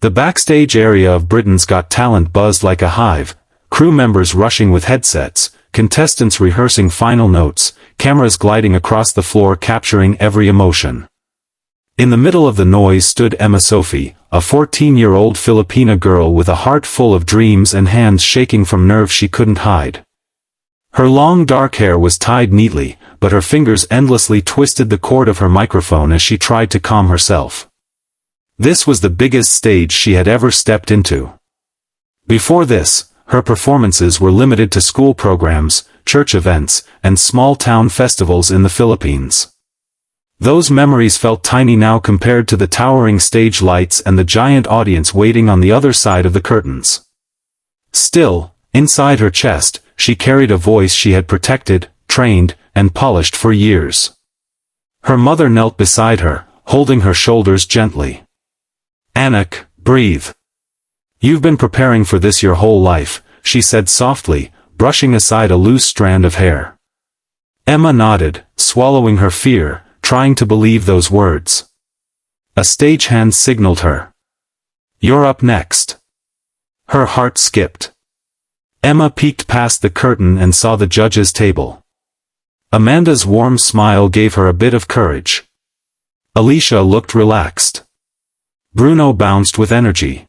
The backstage area of Britain's Got Talent buzzed like a hive, crew members rushing with headsets, contestants rehearsing final notes, cameras gliding across the floor capturing every emotion. In the middle of the noise stood Emma-Sophie, a 14-year-old Filipina girl with a heart full of dreams and hands shaking from nerves she couldn't hide. Her long dark hair was tied neatly, but her fingers endlessly twisted the cord of her microphone as she tried to calm herself. This was the biggest stage she had ever stepped into. Before this, her performances were limited to school programs, church events, and small-town festivals in the Philippines. Those memories felt tiny now compared to the towering stage lights and the giant audience waiting on the other side of the curtains. Still, inside her chest, she carried a voice she had protected, trained, and polished for years. Her mother knelt beside her, holding her shoulders gently. "Anak, breathe. You've been preparing for this your whole life," she said softly, brushing aside a loose strand of hair. Emma nodded, swallowing her fear, trying to believe those words. A stagehand signaled her. "You're up next." Her heart skipped. Emma peeked past the curtain and saw the judges' table. Amanda's warm smile gave her a bit of courage. Alicia looked relaxed. Bruno bounced with energy.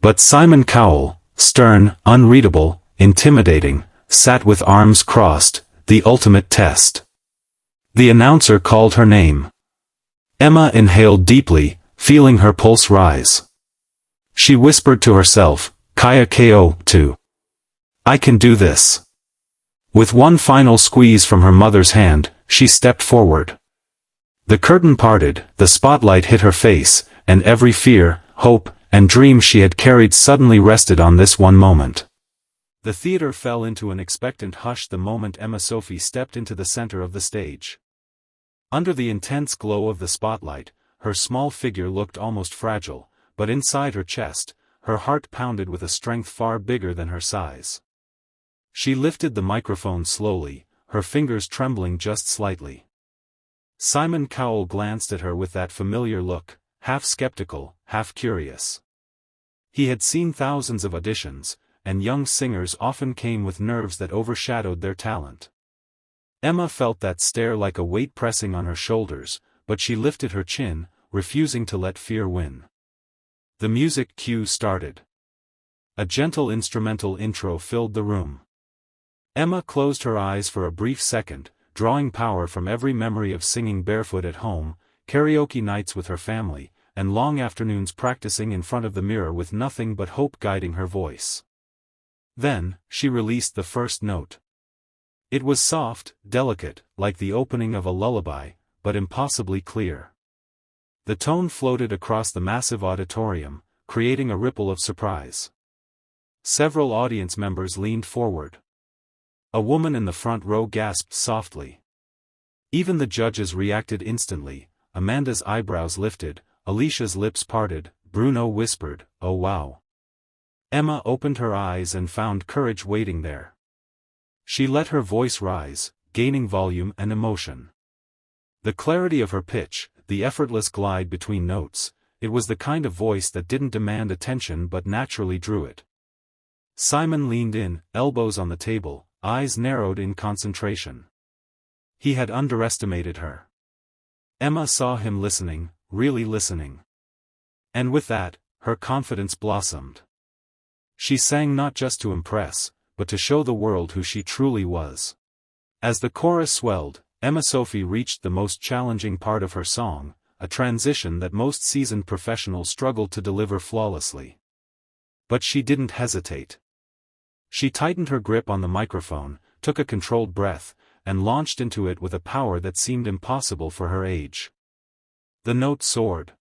But Simon Cowell, stern, unreadable, intimidating, sat with arms crossed, the ultimate test. The announcer called her name. Emma inhaled deeply, feeling her pulse rise. She whispered to herself, "Kaya ko, too. I can do this." With one final squeeze from her mother's hand, she stepped forward. The curtain parted, the spotlight hit her face, and every fear, hope, and dream she had carried suddenly rested on this one moment. The theater fell into an expectant hush the moment Emma-Sophie stepped into the center of the stage. Under the intense glow of the spotlight, her small figure looked almost fragile, but inside her chest, her heart pounded with a strength far bigger than her size. She lifted the microphone slowly, her fingers trembling just slightly. Simon Cowell glanced at her with that familiar look, half skeptical, half curious. He had seen thousands of auditions, and young singers often came with nerves that overshadowed their talent. Emma felt that stare like a weight pressing on her shoulders, but she lifted her chin, refusing to let fear win. The music cue started. A gentle instrumental intro filled the room. Emma closed her eyes for a brief second, drawing power from every memory of singing barefoot at home, karaoke nights with her family, and long afternoons practicing in front of the mirror with nothing but hope guiding her voice. Then, she released the first note. It was soft, delicate, like the opening of a lullaby, but impossibly clear. The tone floated across the massive auditorium, creating a ripple of surprise. Several audience members leaned forward. A woman in the front row gasped softly. Even the judges reacted instantly. Amanda's eyebrows lifted, Alicia's lips parted, Bruno whispered, "Oh wow." Emma opened her eyes and found courage waiting there. She let her voice rise, gaining volume and emotion. The clarity of her pitch, the effortless glide between notes, it was the kind of voice that didn't demand attention but naturally drew it. Simon leaned in, elbows on the table, eyes narrowed in concentration. He had underestimated her. Emma saw him listening, really listening. And with that, her confidence blossomed. She sang not just to impress, but to show the world who she truly was. As the chorus swelled, Emma-Sophie reached the most challenging part of her song, a transition that most seasoned professionals struggled to deliver flawlessly. But she didn't hesitate. She tightened her grip on the microphone, took a controlled breath, and launched into it with a power that seemed impossible for her age. The note soared.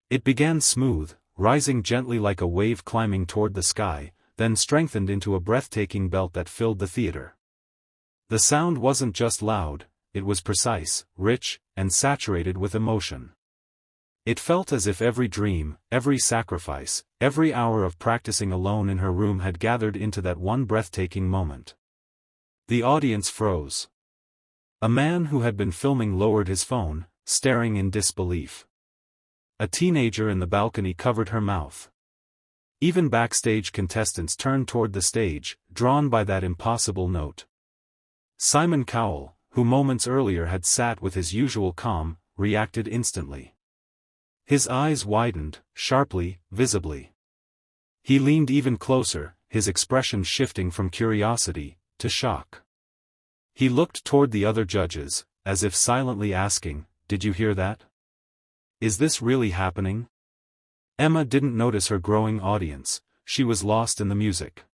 It began smooth, rising gently like a wave climbing toward the sky, then strengthened into a breathtaking belt that filled the theater. The sound wasn't just loud, it was precise, rich, and saturated with emotion. It felt as if every dream, every sacrifice, every hour of practicing alone in her room had gathered into that one breathtaking moment. The audience froze. A man who had been filming lowered his phone, staring in disbelief. A teenager in the balcony covered her mouth. Even backstage contestants turned toward the stage, drawn by that impossible note. Simon Cowell, who moments earlier had sat with his usual calm, reacted instantly. His eyes widened, sharply, visibly. He leaned even closer, his expression shifting from curiosity to shock. He looked toward the other judges, as if silently asking, "Did you hear that? Is this really happening?" Emma didn't notice her growing audience, she was lost in the music.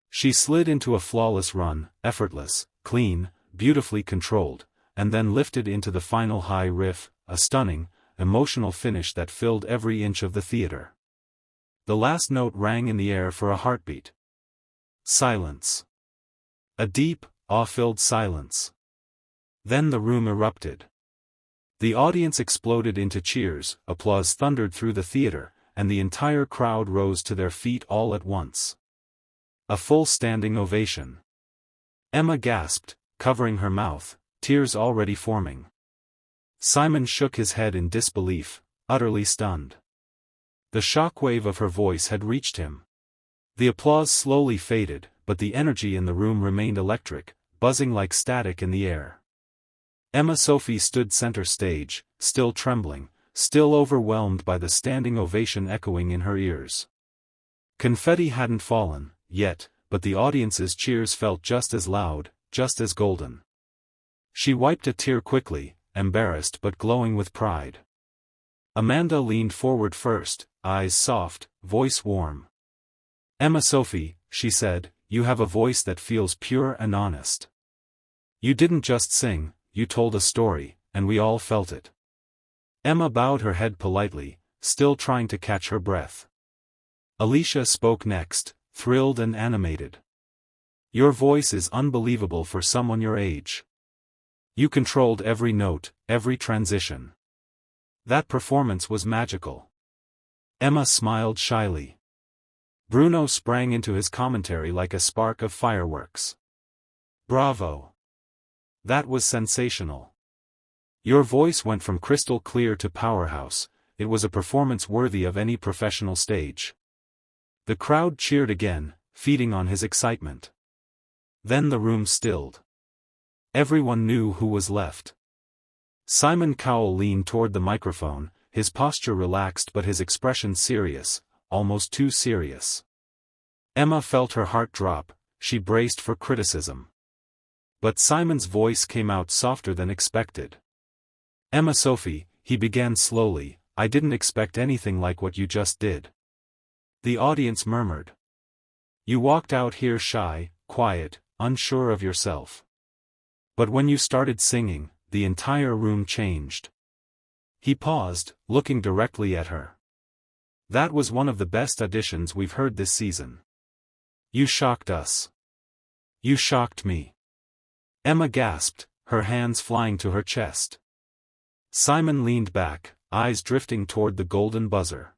She slid into a flawless run, effortless, clean, beautifully controlled, and then lifted into the final high riff, a stunning, emotional finish that filled every inch of the theater. The last note rang in the air for a heartbeat. Silence. A deep, awe-filled silence. Then the room erupted. The audience exploded into cheers, applause thundered through the theater, and the entire crowd rose to their feet all at once. A full standing ovation. Emma gasped, covering her mouth, tears already forming. Simon shook his head in disbelief, utterly stunned. The shockwave of her voice had reached him. The applause slowly faded, but the energy in the room remained electric, buzzing like static in the air. Emma-Sophie stood center stage, still trembling, still overwhelmed by the standing ovation echoing in her ears. Confetti hadn't fallen, yet, but the audience's cheers felt just as loud, just as golden. She wiped a tear quickly, embarrassed but glowing with pride. Amanda leaned forward first, eyes soft, voice warm. "Emma-Sophie," she said, "you have a voice that feels pure and honest. You didn't just sing, you told a story, and we all felt it." Emma bowed her head politely, still trying to catch her breath. Alicia spoke next, thrilled and animated. "Your voice is unbelievable for someone your age. You controlled every note, every transition. That performance was magical." Emma smiled shyly. Bruno sprang into his commentary like a spark of fireworks. "Bravo! That was sensational. Your voice went from crystal clear to powerhouse, it was a performance worthy of any professional stage." The crowd cheered again, feeding on his excitement. Then the room stilled. Everyone knew who was left. Simon Cowell leaned toward the microphone, his posture relaxed but his expression serious, almost too serious. Emma felt her heart drop, she braced for criticism. But Simon's voice came out softer than expected. "Emma-Sophie," he began slowly, "I didn't expect anything like what you just did." The audience murmured. "You walked out here shy, quiet, unsure of yourself. But when you started singing, the entire room changed." He paused, looking directly at her. "That was one of the best auditions we've heard this season. You shocked us. You shocked me." Emma gasped, her hands flying to her chest. Simon leaned back, eyes drifting toward the golden buzzer.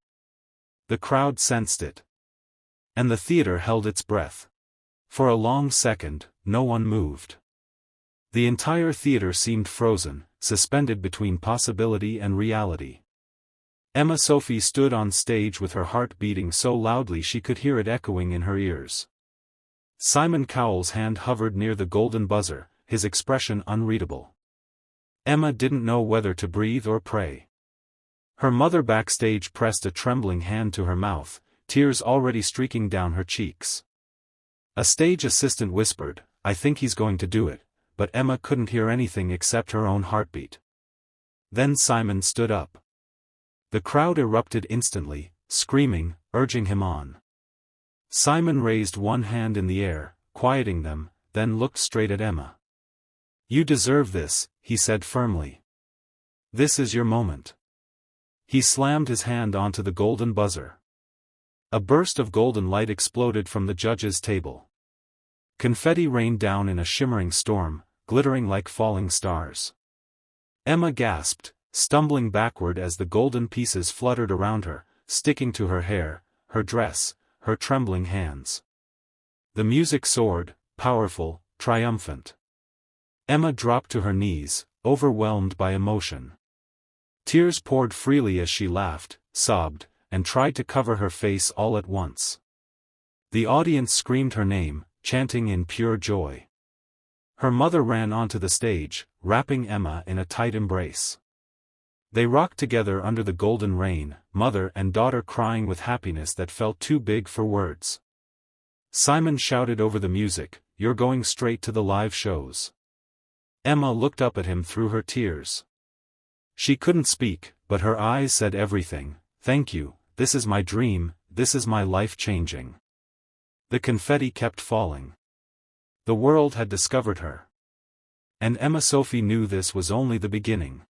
The crowd sensed it. And the theater held its breath. For a long second, no one moved. The entire theater seemed frozen, suspended between possibility and reality. Emma-Sophie stood on stage with her heart beating so loudly she could hear it echoing in her ears. Simon Cowell's hand hovered near the golden buzzer, his expression unreadable. Emma didn't know whether to breathe or pray. Her mother backstage pressed a trembling hand to her mouth, tears already streaking down her cheeks. A stage assistant whispered, "I think he's going to do it," but Emma couldn't hear anything except her own heartbeat. Then Simon stood up. The crowd erupted instantly, screaming, urging him on. Simon raised one hand in the air, quieting them, then looked straight at Emma. "You deserve this," he said firmly. "This is your moment." He slammed his hand onto the golden buzzer. A burst of golden light exploded from the judges' table. Confetti rained down in a shimmering storm, glittering like falling stars. Emma gasped, stumbling backward as the golden pieces fluttered around her, sticking to her hair, her dress, her trembling hands. The music soared, powerful, triumphant. Emma dropped to her knees, overwhelmed by emotion. Tears poured freely as she laughed, sobbed, and tried to cover her face all at once. The audience screamed her name, chanting in pure joy. Her mother ran onto the stage, wrapping Emma in a tight embrace. They rocked together under the golden rain, mother and daughter crying with happiness that felt too big for words. Simon shouted over the music, "You're going straight to the live shows." Emma looked up at him through her tears. She couldn't speak, but her eyes said everything. "Thank you, this is my dream, this is my life changing." The confetti kept falling. The world had discovered her. And Emma-Sophie knew this was only the beginning.